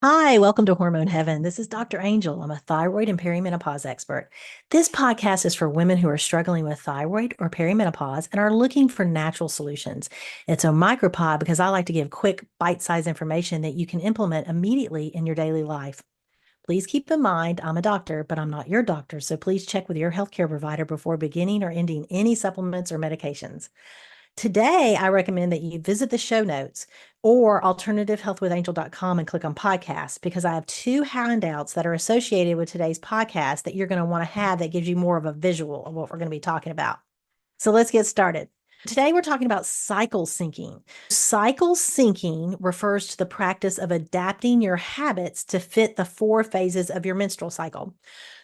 Hi, welcome to Hormone Heaven. This is Dr. Angel. I'm a thyroid and perimenopause expert. This podcast is for women who are struggling with thyroid or perimenopause and are looking for natural solutions. It's a micropod because I like to give quick, bite-sized information that you can implement immediately in your daily life. Please keep in mind, I'm a doctor, but I'm not your doctor, so please check with your healthcare provider before beginning or ending any supplements or medications. Today, I recommend that you visit the show notes or alternativehealthwithangel.com and click on podcasts because I have two handouts that are associated with today's podcast that you're going to want to have that gives you more of a visual of what we're going to be talking about. So let's get started. Today, we're talking about cycle syncing. Cycle syncing refers to the practice of adapting your habits to fit the four phases of your menstrual cycle.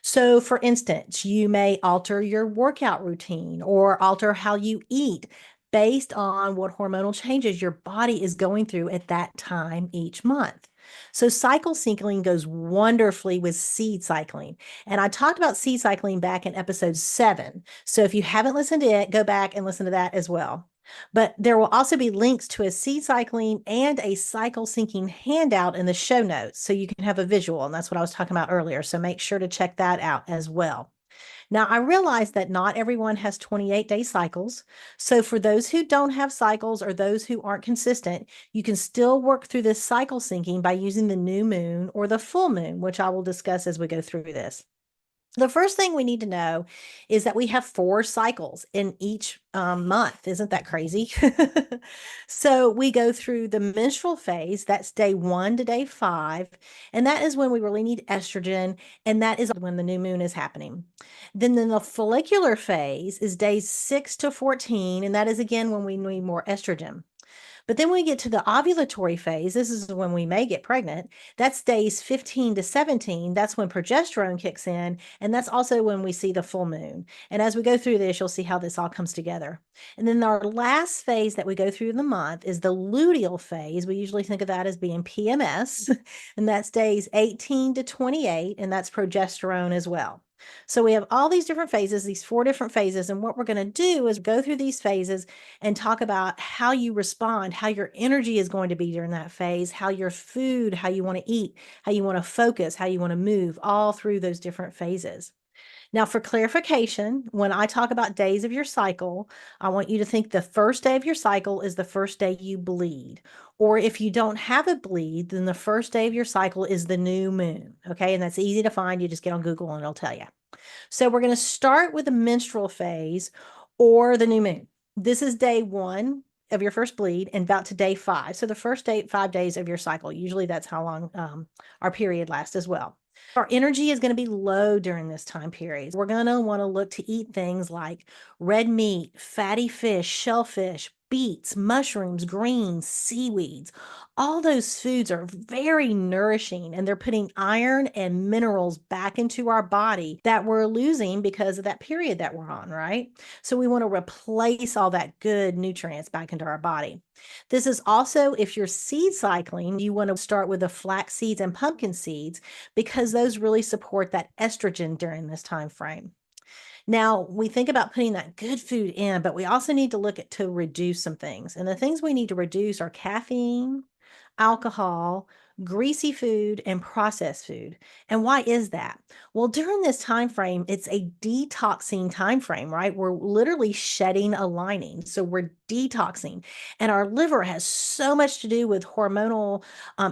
So, for instance, you may alter your workout routine or alter how you eat based on what hormonal changes your body is going through at that time each month. So, cycle syncing goes wonderfully with seed cycling. And I talked about seed cycling back in episode 7. So if you haven't listened to it, go back and listen to that as well. But there will also be links to a seed cycling and a cycle syncing handout in the show notes so you can have a visual. And that's what I was talking about earlier. So make sure to check that out as well. Now, I realize that not everyone has 28-day cycles. So for those who don't have cycles or those who aren't consistent, you can still work through this cycle syncing by using the new moon or the full moon, which I will discuss as we go through this. The first thing we need to know is that we have 4 cycles in each month. Isn't that crazy? So we go through the menstrual phase, that's day 1 to day 5, and that is when we really need estrogen, and that is when the new moon is happening. Then the follicular phase is days 6 to 14, and that is again when we need more estrogen. But then when we get to the ovulatory phase, this is when we may get pregnant. That's days 15 to 17. That's when progesterone kicks in. And that's also when we see the full moon. And as we go through this, you'll see how this all comes together. And then our last phase that we go through in the month is the luteal phase. We usually think of that as being PMS, and that's days 18 to 28. And that's progesterone as well. So we have all these different phases, these 4 different phases. And what we're going to do is go through these phases and talk about how you respond, how your energy is going to be during that phase, how your food, how you want to eat, how you want to focus, how you want to move, all through those different phases. Now, for clarification, when I talk about days of your cycle, I want you to think the first day of your cycle is the first day you bleed. Or if you don't have a bleed, then the first day of your cycle is the new moon. Okay. And that's easy to find. You just get on Google and it'll tell you. So we're going to start with the menstrual phase or the new moon. This is day 1 of your first bleed and about to day 5. So the first 5 days of your cycle. Usually that's how long our period lasts as well. Our energy is going to be low during this time period. We're going to want to look to eat things like red meat, fatty fish, shellfish, beets, mushrooms, greens, seaweeds. All those foods are very nourishing and they're putting iron and minerals back into our body that we're losing because of that period that we're on, right? So we want to replace all that good nutrients back into our body. This is also, if you're seed cycling, you want to start with the flax seeds and pumpkin seeds because those really support that estrogen during this time frame. Now, we think about putting that good food in, but we also need to look at to reduce some things. And the things we need to reduce are caffeine, alcohol, greasy food, and processed food. And why is that? Well, during this time frame, it's a detoxing time frame, right? We're literally shedding a lining. So we're detoxing. And our liver has so much to do with hormonal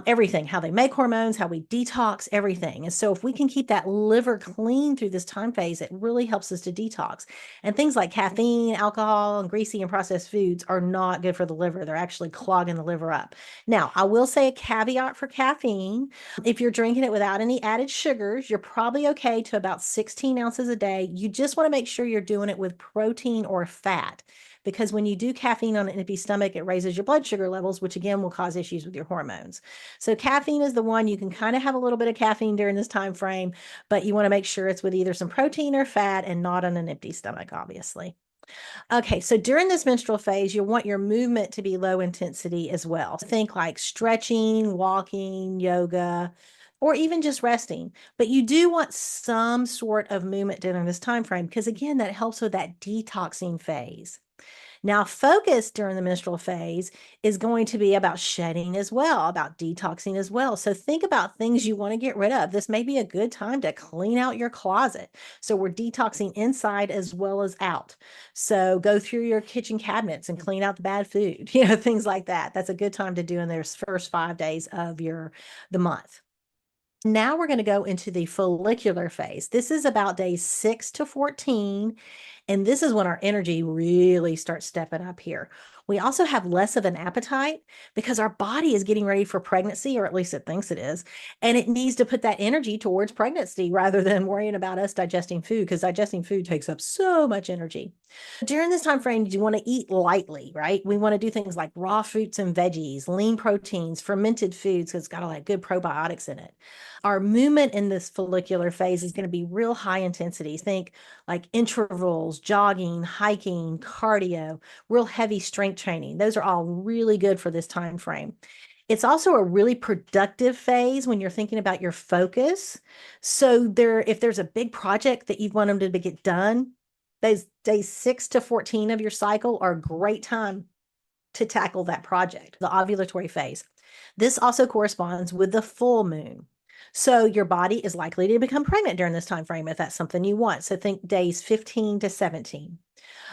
everything, how they make hormones, how we detox, everything. And so if we can keep that liver clean through this time phase, it really helps us to detox. And things like caffeine, alcohol, and greasy and processed foods are not good for the liver. They're actually clogging the liver up. Now, I will say a caveat for caffeine. If you're drinking it without any added sugars, you're probably okay to about 16 ounces a day. You just want to make sure you're doing it with protein or fat because when you do caffeine on an empty stomach, it raises your blood sugar levels, which again will cause issues with your hormones. So caffeine is the one you can kind of have a little bit of caffeine during this time frame, but you want to make sure it's with either some protein or fat and not on an empty stomach, obviously. Okay, so during this menstrual phase, you'll want your movement to be low intensity as well. Think like stretching, walking, yoga, or even just resting. But you do want some sort of movement during this time frame because again, that helps with that detoxing phase. Now, focus during the menstrual phase is going to be about shedding as well, about detoxing as well. So think about things you want to get rid of. This may be a good time to clean out your closet. So we're detoxing inside as well as out. So go through your kitchen cabinets and clean out the bad food, things like that. That's a good time to do in those first 5 days of the month. Now we're going to go into the follicular phase. This is about days 6 to 14. And this is when our energy really starts stepping up here. We also have less of an appetite because our body is getting ready for pregnancy, or at least it thinks it is. And it needs to put that energy towards pregnancy rather than worrying about us digesting food, because digesting food takes up so much energy. During this time frame, you want to eat lightly, right? We want to do things like raw fruits and veggies, lean proteins, fermented foods, because it's got all that good probiotics in it. Our movement in this follicular phase is going to be real high intensity. Think like intervals, jogging, hiking, cardio, real heavy strength training. Those are all really good for this time frame. It's also a really productive phase when you're thinking about your focus. So if there's a big project that you want them to get done, those days 6 to 14 of your cycle are a great time to tackle that project. The ovulatory phase. This also corresponds with the full moon. So your body is likely to become pregnant during this time frame if that's something you want. So think days 15 to 17.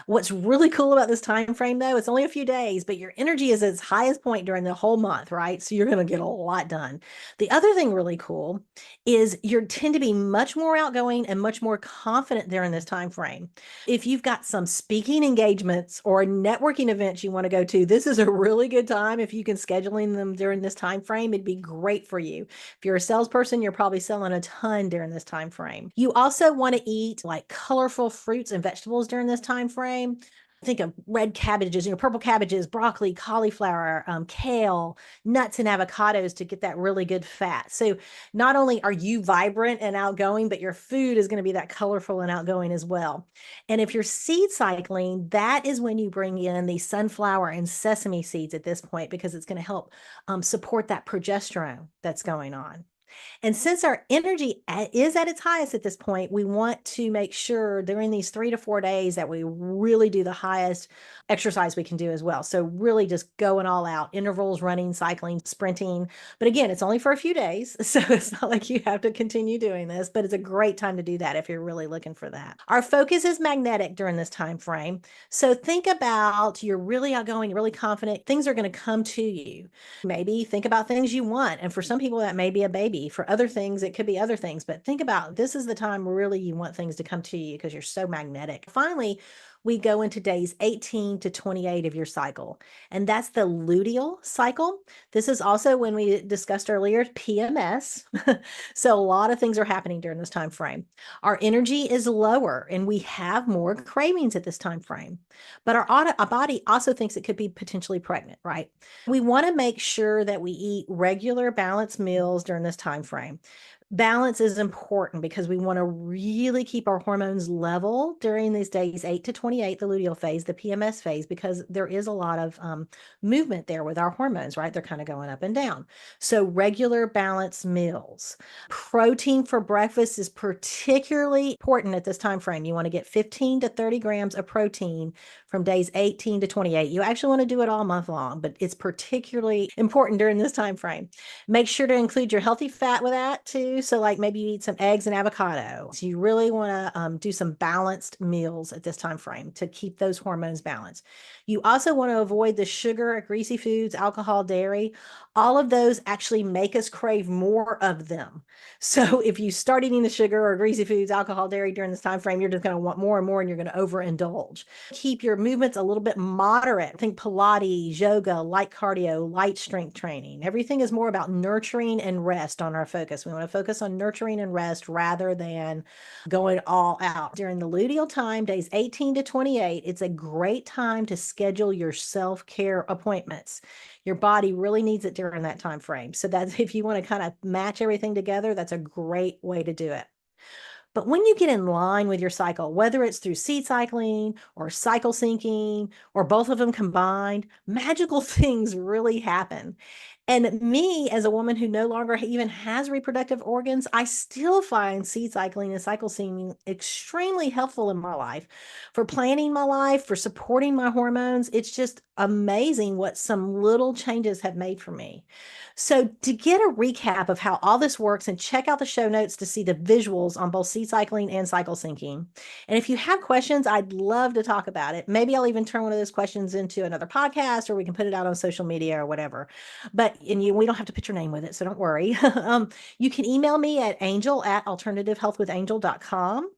What's really cool about this time frame, though, it's only a few days, but your energy is at its highest point during the whole month, right? So you're going to get a lot done. The other thing really cool is you tend to be much more outgoing and much more confident during this time frame. If you've got some speaking engagements or networking events you want to go to, this is a really good time. If you can scheduling them during this time frame, it'd be great for you. If you're a salesperson, you're probably selling a ton during this time frame. You also want to eat like colorful fruits and vegetables during this time frame. Think of red cabbages, purple cabbages, broccoli, cauliflower, kale, nuts, and avocados to get that really good fat. So not only are you vibrant and outgoing, but your food is going to be that colorful and outgoing as well. And if you're seed cycling, that is when you bring in the sunflower and sesame seeds at this point, because it's going to help support that progesterone that's going on. And since our energy is at its highest at this point, we want to make sure during these 3 to 4 days that we really do the highest exercise we can do as well. So really just going all out, intervals, running, cycling, sprinting. But again, it's only for a few days. So it's not like you have to continue doing this, but it's a great time to do that if you're really looking for that. Our focus is magnetic during this time frame. So think about you're really outgoing, really confident. Things are going to come to you. Maybe think about things you want. And for some people, that may be a baby. For other things, it could be other things. But think about this is the time really you want things to come to you because you're so magnetic. Finally, we go into days 18 to 28 of your cycle, and that's the luteal cycle. This is also when we discussed earlier PMS. So a lot of things are happening during this time frame. Our energy is lower and we have more cravings at this time frame, but our body also thinks it could be potentially pregnant, right? We want to make sure that we eat regular balanced meals during this time frame. Balance is important because we want to really keep our hormones level during these days 8 to 28, the luteal phase, the PMS phase, because there is a lot of movement there with our hormones, right? They're kind of going up and down. So regular balanced meals. Protein for breakfast is particularly important at this time frame. You want to get 15 to 30 grams of protein from days 18 to 28. You actually want to do it all month long, but it's particularly important during this time frame. Make sure to include your healthy fat with that too. So like maybe you eat some eggs and avocado. So you really want to do some balanced meals at this time frame to keep those hormones balanced. You also want to avoid the sugar, greasy foods, alcohol, dairy. All of those actually make us crave more of them. So if you start eating the sugar or greasy foods, alcohol, dairy during this time frame, you're just going to want more and more and you're going to overindulge. Keep your movements a little bit moderate. Think Pilates, yoga, light cardio, light strength training. Everything is more about nurturing and rest on our focus. We want to focus on nurturing and rest rather than going all out. During the luteal time, days 18 to 28, it's a great time to schedule your self-care appointments. Your body really needs it during that time frame. So that's if you want to kind of match everything together, that's a great way to do it. But when you get in line with your cycle, whether it's through seed cycling or cycle syncing or both of them combined, magical things really happen. And me, as a woman who no longer even has reproductive organs, I still find seed cycling and cycle seeming extremely helpful in my life for planning my life, for supporting my hormones. It's just amazing what some little changes have made for me. So, to get a recap of how all this works, and check out the show notes to see the visuals on both seed cycling and cycle syncing. And if you have questions, I'd love to talk about it. Maybe I'll even turn one of those questions into another podcast, or we can put it out on social media or whatever. We don't have to put your name with it, so don't worry. You can email me at angel@alternativehealthwithangel.com.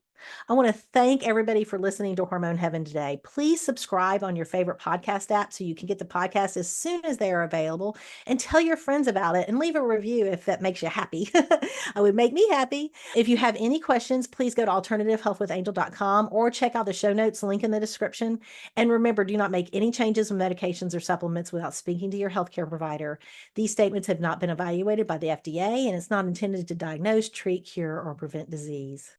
I want to thank everybody for listening to Hormone Heaven today. Please subscribe on your favorite podcast app so you can get the podcast as soon as they are available, and tell your friends about it and leave a review if that makes you happy. It would make me happy. If you have any questions, please go to alternativehealthwithangel.com or check out the show notes link in the description. And remember, do not make any changes in medications or supplements without speaking to your healthcare provider. These statements have not been evaluated by the FDA, and it's not intended to diagnose, treat, cure, or prevent disease.